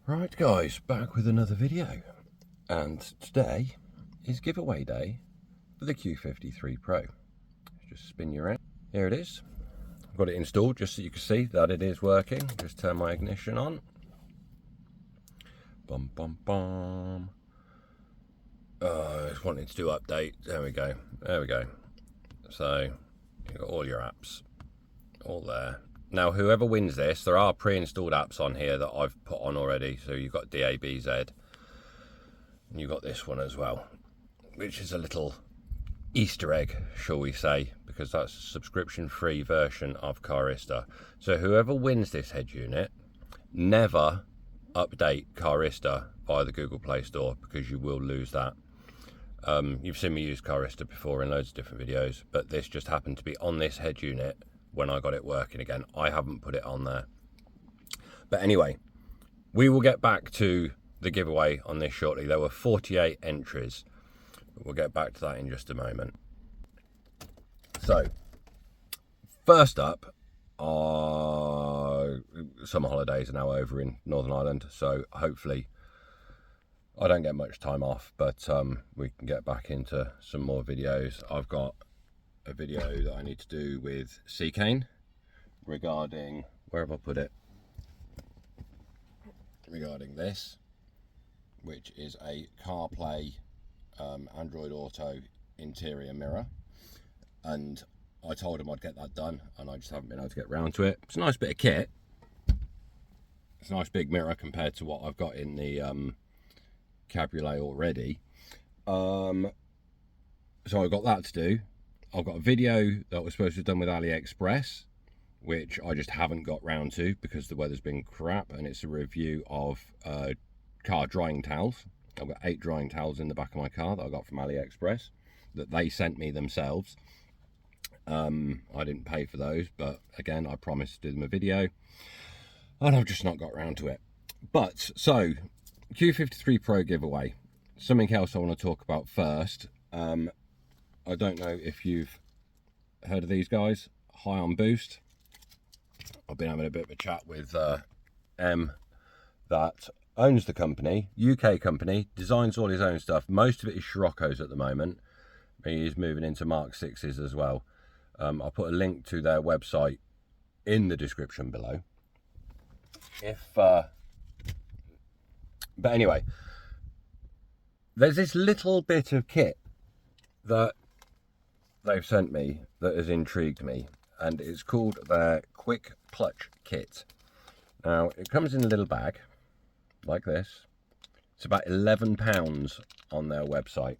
Right guys, back with another video, and today is giveaway day for the Q53 Pro. Just spin you around. Here it is. I've got it installed just so you can see that it is working. Just turn my ignition on. Bum bum bum. I was wanting to do update. There we go. There we go. So you've got all your apps all there. Now, whoever wins this, there are pre-installed apps on here that I've put on already. So you've got DABZ, and you've got this one as well, which is a little Easter egg, shall we say, because that's a subscription-free version of Carista. So whoever wins this head unit, never update Carista via the Google Play Store, because you will lose that. You've seen me use Carista before in loads of different videos, but this just happened to be on this head unit when I got it working again. I haven't put it on there. But anyway, we will get back to the giveaway on this shortly. There were 48 entries. We'll get back to that in just a moment. So, first up, summer holidays are now over in Northern Ireland, so hopefully I don't get much time off, but we can get back into some more videos. I've got a video that I need to do with Seacane regarding, where have I put it? Regarding this, which is a CarPlay Android Auto interior mirror, and I told him I'd get that done, and I just haven't been able to get round to it. It's a nice bit of kit. It's a nice big mirror compared to what I've got in the Cabriolet already. So I've got that to do. I've got a video that was supposed to be done with AliExpress, which I just haven't got round to because the weather's been crap, and it's a review of car drying towels. I've got 8 drying towels in the back of my car that I got from AliExpress that they sent me themselves. I didn't pay for those, but again, I promised to do them a video, and I've just not got round to it. But, so, Q53 Pro giveaway. Something else I want to talk about first. I don't know if you've heard of these guys, HIGHONBOOST. I've been having a bit of a chat with M that owns the company, UK company, designs all his own stuff. Most of it is Scirocco's at the moment. He's moving into Mark 6s as well. I'll put a link to their website in the description below. But anyway, there's this little bit of kit that they've sent me that has intrigued me, and it's called their Quick Clutch Kit. Now, it comes in a little bag like this. It's about £11 on their website,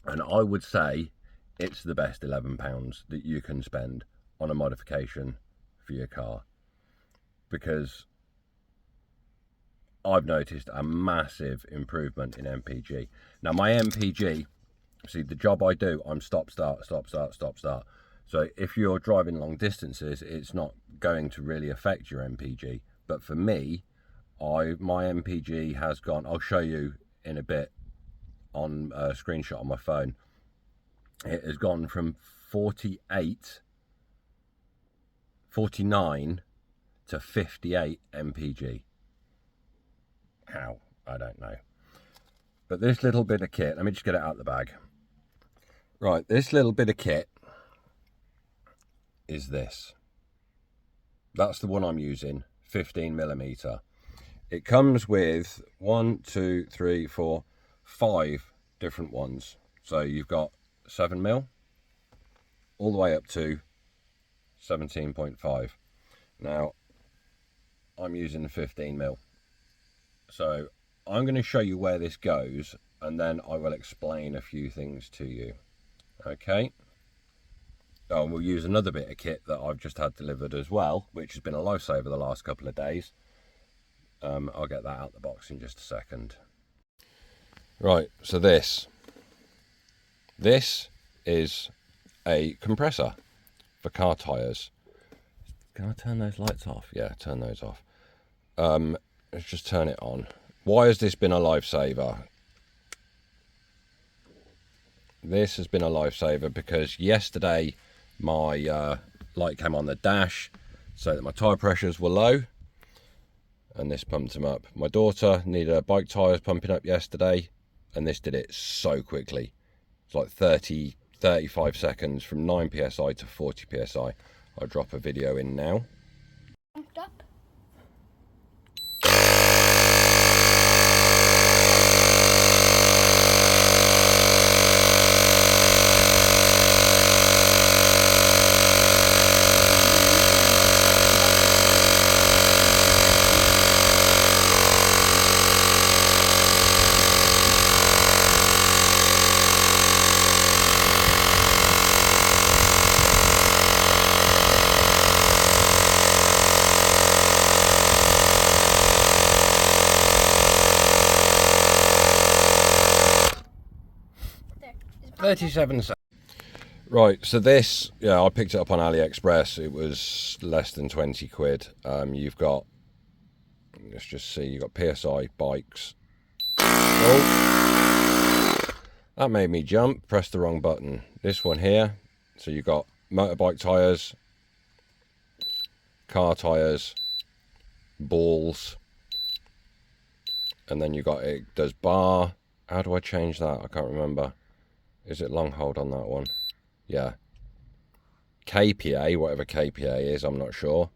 and I would say it's the best £11 that you can spend on a modification for your car, because I've noticed a massive improvement in MPG. Now, my MPG, see, the job I do, I'm stop, start, stop, start, stop, start. So if you're driving long distances, it's not going to really affect your MPG. But for me, my MPG has gone, I'll show you in a bit on a screenshot on my phone. It has gone from 49 to 58 MPG. How? I don't know. But this little bit of kit, let me just get it out of the bag. Right, this little bit of kit is this. That's the one I'm using, 15mm. It comes with 1, 2, 3, 4, 5 different ones. So you've got 7mm all the way up to 17.5. Now, I'm using the 15mm. So I'm going to show you where this goes, and then I will explain a few things to you. Okay. Oh, and we'll use another bit of kit that I've just had delivered as well, which has been a lifesaver the last couple of days. I'll get that out the box in just a second. Right, so this is a compressor for car tyres. Can I turn those lights off? Yeah, turn those off. Let's just turn it on. Why has this been a lifesaver? This has been a lifesaver because yesterday my light came on the dash so that my tyre pressures were low, and this pumped them up. My daughter needed her bike tyres pumping up yesterday, and this did it so quickly. It's like 35 seconds from 9 psi to 40 psi. I'll drop a video in now. Pumped up. 37 seconds. Right, so this, yeah, I picked it up on AliExpress. It was less than 20 quid. You've got, let's just see, you've got PSI bikes. Oh, that made me jump. Press the wrong button. This one here, so you've got motorbike tyres, car tyres, balls, and then you got, it does bar. How do I change that? I can't remember. Is it long hold on that one? Yeah. KPA, whatever KPA is, I'm not sure.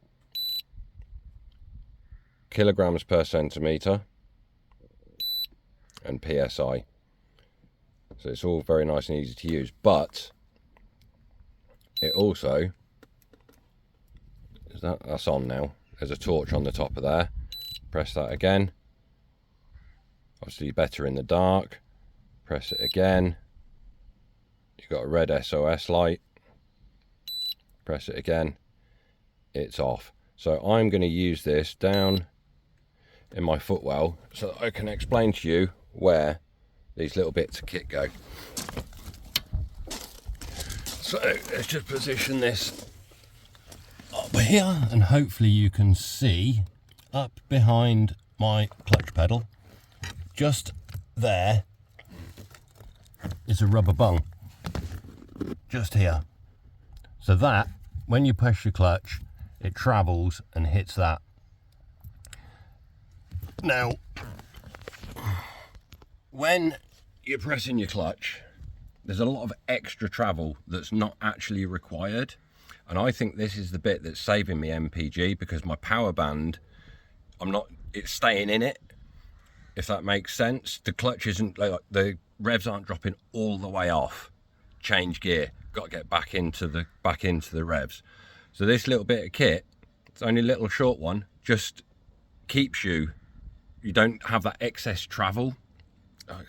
Kilograms per centimetre. And PSI. So it's all very nice and easy to use. But it also, that's on now. There's a torch on the top of there. Press that again. Obviously better in the dark. Press it again. You've got a red SOS light. Press it again. It's off. So I'm going to use this down in my footwell so that I can explain to you where these little bits of kit go. So let's just position this up here, and hopefully you can see up behind my clutch pedal, just there is a rubber bung. Just here. So that, when you push your clutch, it travels and hits that. Now, when you're pressing your clutch, there's a lot of extra travel that's not actually required. And I think this is the bit that's saving me MPG, because my power band, it's staying in it, if that makes sense. The clutch isn't, like, the revs aren't dropping all the way off. Change gear, got to get back into the revs. So this little bit of kit, it's only a little short one, just keeps you don't have that excess travel. I'm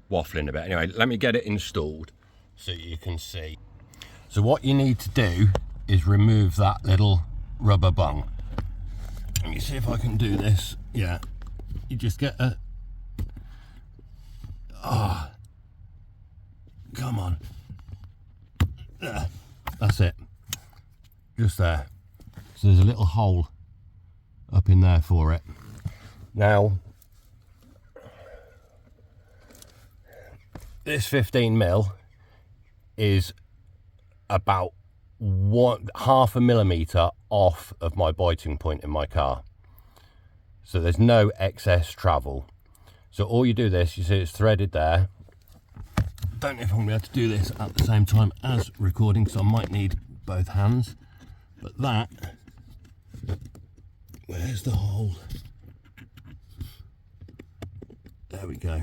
waffling a bit. Anyway, let me get it installed so you can see. So what you need to do is remove that little rubber bung. Let me see if I can do this. Yeah, you just get a, come on. There. That's it. Just there. So there's a little hole up in there for it. Now, this 15mm is about half a millimetre off of my biting point in my car. So there's no excess travel. So all you do this, you see it's threaded there. Don't know if I'm going to be able to do this at the same time as recording, so I might need both hands. But that, where's the hole? There we go.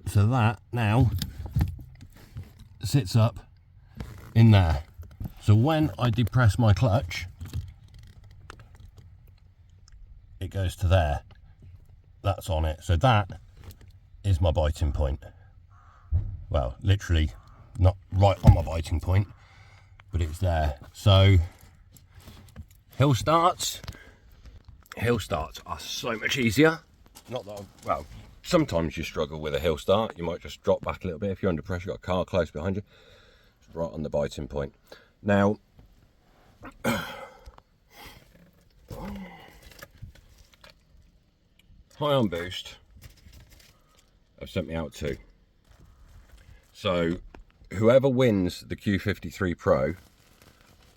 So that now sits up in there. So when I depress my clutch, it goes to there. That's on it. So that is my biting point. Well, literally not right on my biting point, but it's there. So hill starts are so much easier. Not that, well, sometimes you struggle with a hill start. You might just drop back a little bit. If you're under pressure, you've got a car close behind you, it's right on the biting point. Now, HIGHONBOOST have sent me out too. So whoever wins the Q53 Pro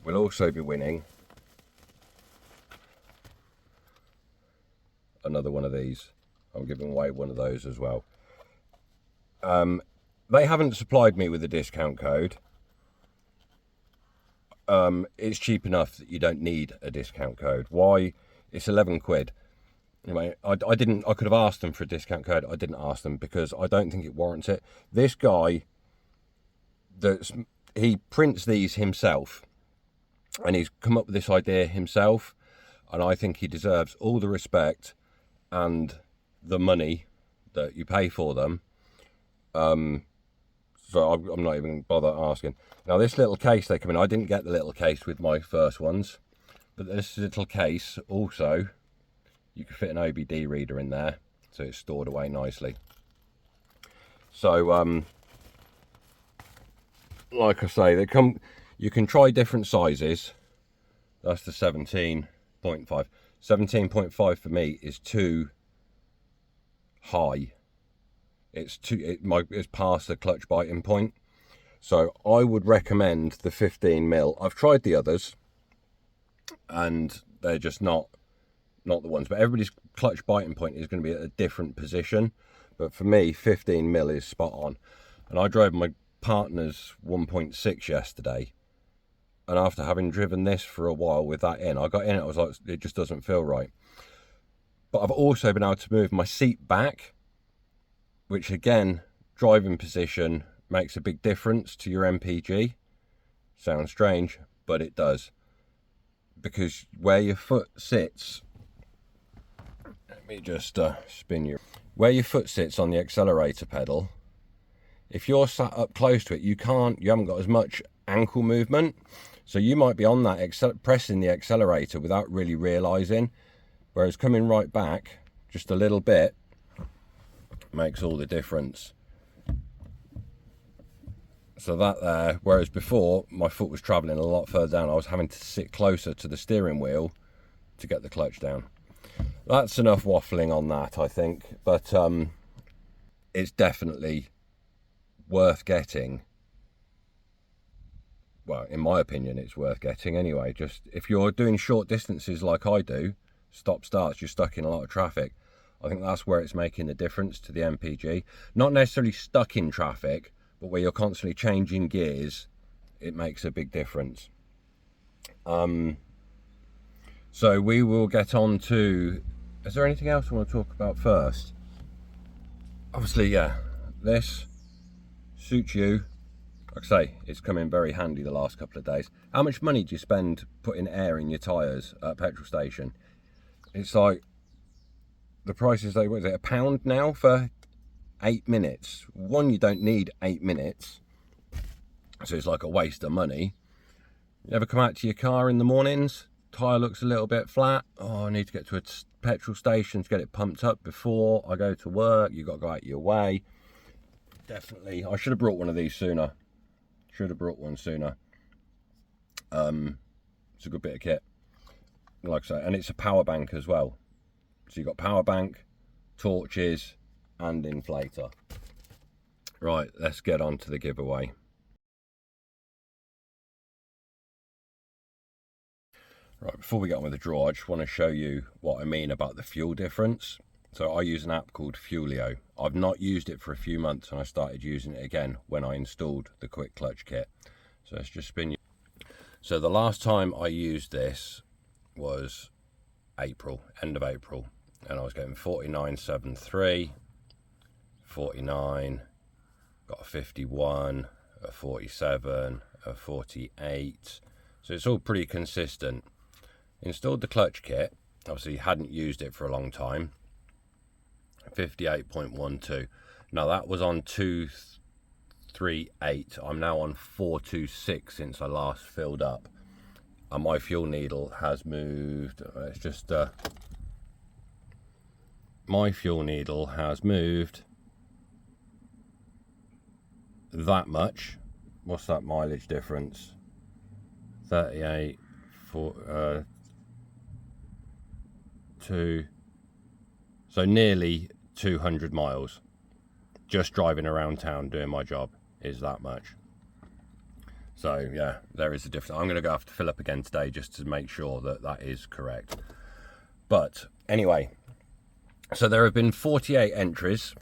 we'll also be winning another one of these. I'm giving away one of those as well. They haven't supplied me with a discount code. It's cheap enough that you don't need a discount code. Why? It's 11 quid. Anyway, I could have asked them for a discount code. I didn't ask them because I don't think it warrants it. This guy, he prints these himself, and he's come up with this idea himself, and I think he deserves all the respect and the money that you pay for them. So I'm not even bother asking. Now this little case they come in, I didn't get the little case with my first ones, but this little case also, you can fit an OBD reader in there, so it's stored away nicely. So like I say, they come, you can try different sizes. That's the 17.5. 17.5 for me is too high. It's past the clutch biting point. So I would recommend the 15mm. I've tried the others and they're just not the ones, but everybody's clutch biting point is going to be at a different position. But for me, 15mm is spot on. And I drove my partner's 1.6 yesterday, and after having driven this for a while with that in, I got in it, I was like, it just doesn't feel right. But I've also been able to move my seat back, which again, driving position makes a big difference to your MPG. Sounds strange, but it does. Because where your foot sits, let me just spin you. Where your foot sits on the accelerator pedal, if you're sat up close to it, you haven't got as much ankle movement. So you might be on that, pressing the accelerator without really realising. Whereas coming right back, just a little bit, makes all the difference. So that there, whereas before, my foot was travelling a lot further down. I was having to sit closer to the steering wheel to get the clutch down. That's enough waffling on that, I think. But it's definitely worth getting. Well, in my opinion, it's worth getting anyway. Just if you're doing short distances like I do, stop starts, you're stuck in a lot of traffic. I think that's where it's making the difference to the MPG. Not necessarily stuck in traffic, but where you're constantly changing gears, it makes a big difference. So we will get on to, is there anything else I want to talk about first? Obviously, yeah, this suits you. Like I say, it's come in very handy the last couple of days. How much money do you spend putting air in your tyres at a petrol station? It's like, the price is like, what is it, £1 now for 8 minutes? One, you don't need 8 minutes, so it's like a waste of money. You ever come out to your car in the mornings, tyre looks a little bit flat, oh, I need to get to a petrol station to get it pumped up before I go to work. You've got to go out your way. Definitely, I should have brought one of these sooner. Should have brought one sooner. It's a good bit of kit, like I say, and it's a power bank as well. So you've got power bank, torches, and inflator. Right, let's get on to the giveaway. Right, before we get on with the draw, I just want to show you what I mean about the fuel difference. So I use an app called Fuelio. I've not used it for a few months, and I started using it again when I installed the quick clutch kit. So let's just spin you. So the last time I used this was April, end of April, and I was getting 49.73, 49, got a 51, a 47, a 48. So it's all pretty consistent. Installed the clutch kit, obviously hadn't used it for a long time. 58.12. Now that was on 238. I'm now on 426 since I last filled up, and my fuel needle has moved. It's just my fuel needle has moved that much. What's that mileage difference? 38 for 2, so nearly 200 miles just driving around town doing my job is that much. So yeah, there is a difference. I'm going to go have to fill up again today just to make sure that that is correct. But anyway, so there have been 48 entries.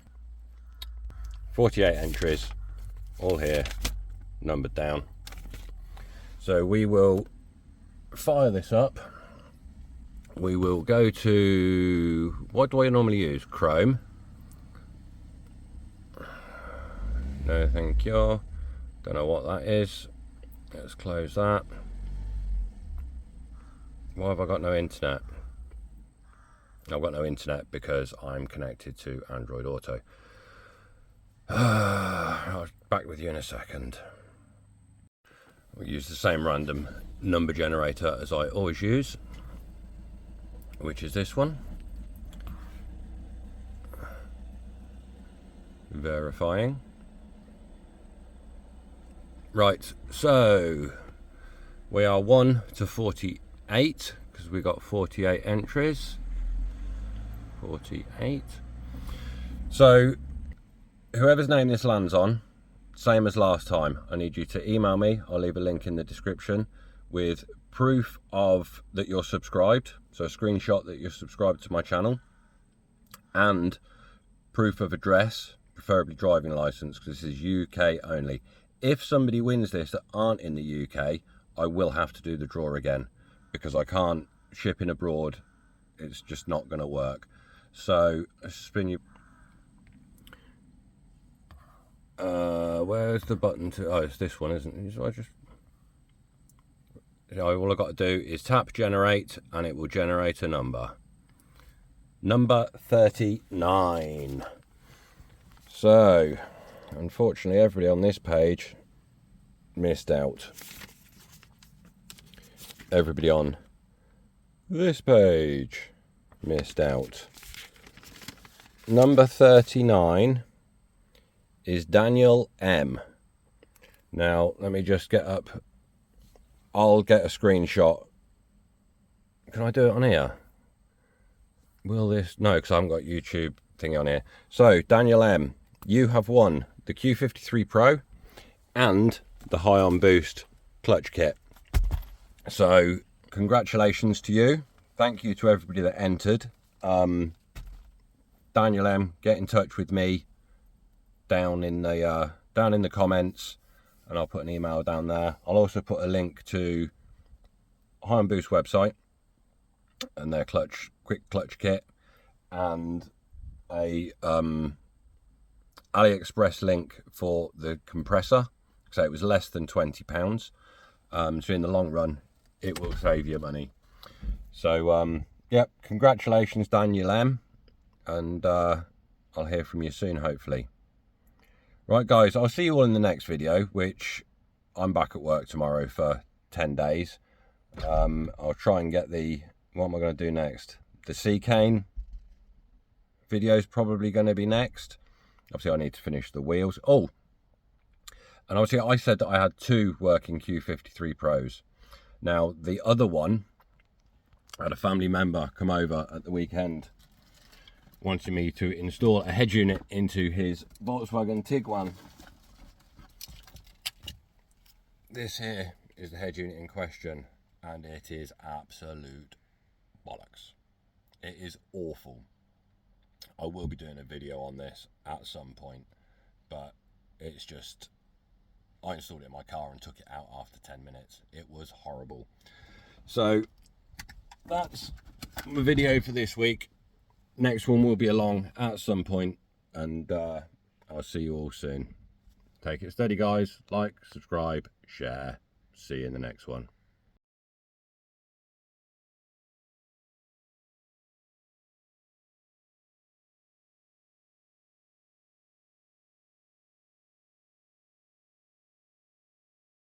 48 entries, all here, numbered down. So we will fire this up. We will go to, what do I normally use? Chrome. No, thank you. Don't know what that is. Let's close that. Why have I got no internet? I've got no internet because I'm connected to Android Auto. I'll be back with you in a second. We'll use the same random number generator as I always use, which is this one. Verifying. Right, so we are 1 to 48 because we got 48 entries. 48. So whoever's name this lands on, same as last time, I need you to email me. I'll leave a link in the description with proof of that you're subscribed, so a screenshot that you're subscribed to my channel, and proof of address, preferably driving license, because this is UK only. If somebody wins this that aren't in the UK, I will have to do the draw again because I can't ship in abroad. It's just not going to work. So spin you. Where's the button to? Oh, it's this one, isn't it? So I just. All I've got to do is tap generate, and it will generate a number. Number 39. So, unfortunately, everybody on this page missed out. Everybody on this page missed out. Number 39 is Daniel M. Now, let me just get up. I'll get a screenshot. Can I do it on here? Will this? No, because I haven't got YouTube thingy on here. So, Daniel M, you have won the Q53 Pro and the HIGHONBOOST clutch kit. So, congratulations to you. Thank you to everybody that entered. Daniel M, get in touch with me down in the comments, and I'll put an email down there. I'll also put a link to HIGHONBOOST website and their quick clutch kit, and a AliExpress link for the compressor. So it was less than £20. So in the long run, it will save you money. So yep, congratulations, Daniel M, and I'll hear from you soon, hopefully. Right, guys, I'll see you all in the next video, which I'm back at work tomorrow for 10 days. I'll try and get what am I going to do next? The C-Cane video is probably going to be next. Obviously, I need to finish the wheels. Oh, and obviously, I said that I had 2 working Q53 Pros. Now, the other one, I had a family member come over at the weekend wanting me to install a head unit into his Volkswagen Tiguan. This here is the head unit in question, and it is absolute bollocks. It is awful. I will be doing a video on this at some point, but it's just, I installed it in my car and took it out after 10 minutes. It was horrible. So that's the video for this week. Next one will be along at some point, and I'll see you all soon. Take it steady, guys. Like, subscribe, share. See you in the next one.